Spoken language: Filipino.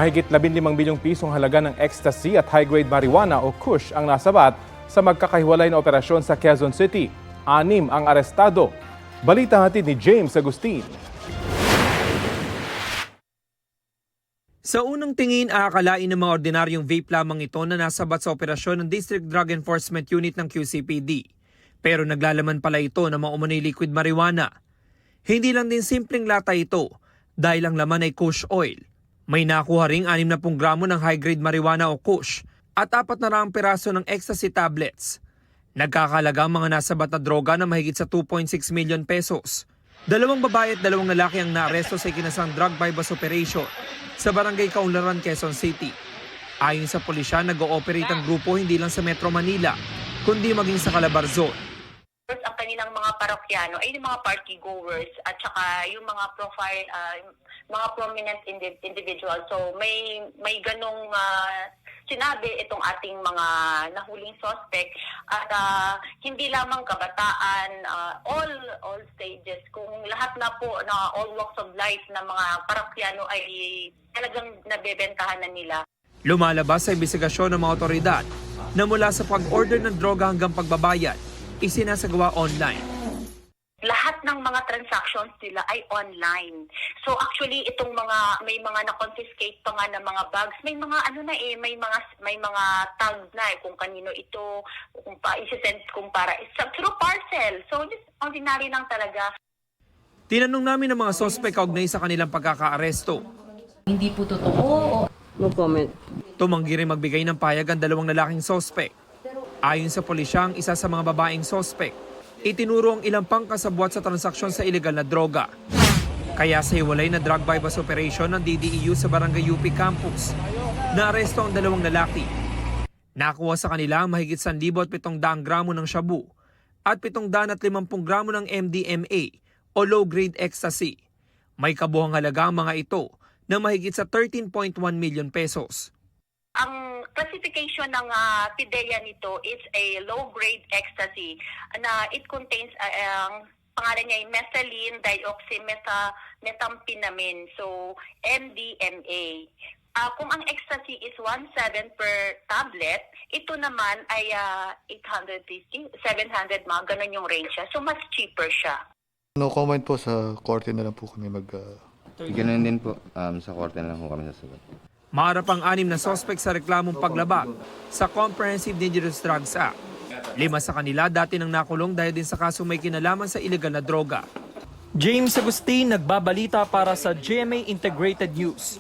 Mahigit 15 bilyong pisong halaga ng ecstasy at high-grade marijuana o kush ang nasabat sa magkakahiwalay na operasyon sa Quezon City. 6 ang arestado. Balita hatid ni James Agustin. Sa unang tingin, aakalain ng mga ordinaryong vape lamang ito na nasabat sa operasyon ng District Drug Enforcement Unit ng QCPD. Pero naglalaman pala ito ng mga umano'y liquid marijuana. Hindi lang din simpleng lata ito dahil ang laman ay kush oil. May nakuha ring 60 gramo ng high-grade marijuana o kush at 400 piraso ng ecstasy tablets. Nagkakalaga ang mga nasabat na droga na mahigit sa 2.6 million pesos. 2 babae at 2 lalaki ang naaresto sa ikinasang drug bypass operation sa Barangay Kaunlaran, Quezon City. Ayon sa pulisya, nag-ooperate ang grupo hindi lang sa Metro Manila, kundi maging sa Calabar Zone. Ang kanilang mga parokyano ay yung mga party goers at saka yung mga profile, mga prominent individuals. So may ganong sinabi itong ating mga nahuling suspect at hindi lamang kabataan, all stages, kung lahat na po na all walks of life na mga parokyano ay talagang nabebentahan na nila. Lumalabas sa imbestigasyon ng mga otoridad na mula sa pag-order ng droga hanggang pagbabayad, isinasagawa online. Lahat ng mga transactions nila ay online. So actually itong may mga na-confiscate pa nga ng mga bags, may mga may mga tags na kung kanino ito, kung i-send para through parcel. So just ordinary lang talaga. Tinanong namin ang mga sospek kaugnay sa kanilang pagkakaaresto. Hindi po totoo. No comment. Tumanggi rin magbigay ng payag ang 2 lalaking sospek. Ayon sa pulisya, ang isa sa mga babaeng sospek, itinuro ang ilang pang kasabwat sa transaksyon sa ilegal na droga. Kaya sa hiwalay na drug bypass operation ng DDEU sa Barangay UP Campus, naaresto ang 2 lalaki. Nakuha sa kanila ang mahigit 1,700 gramo ng shabu at 750 gramo ng MDMA o low-grade ecstasy. May kabuhang halaga ang mga ito na mahigit sa 13.1 million pesos. Ang classification ng PIDEA nito is a low-grade ecstasy na it contains ang pangalan niya ay methylene dioxymethamphetamine, so MDMA. Kung ang ecstasy is 1.7 per tablet, ito naman ay 850, 700, mga ganun yung range siya. So mas cheaper siya. No comment po, sa korte na lang po kami Ganun din po, sa korte na lang po kami sasagot. Maharap ang 6 na sospek sa reklamong paglabag sa Comprehensive Dangerous Drugs Act. 5 sa kanila dati nang nakulong dahil din sa kasong may kinalaman sa illegal na droga. James Agustin, nagbabalita para sa GMA Integrated News.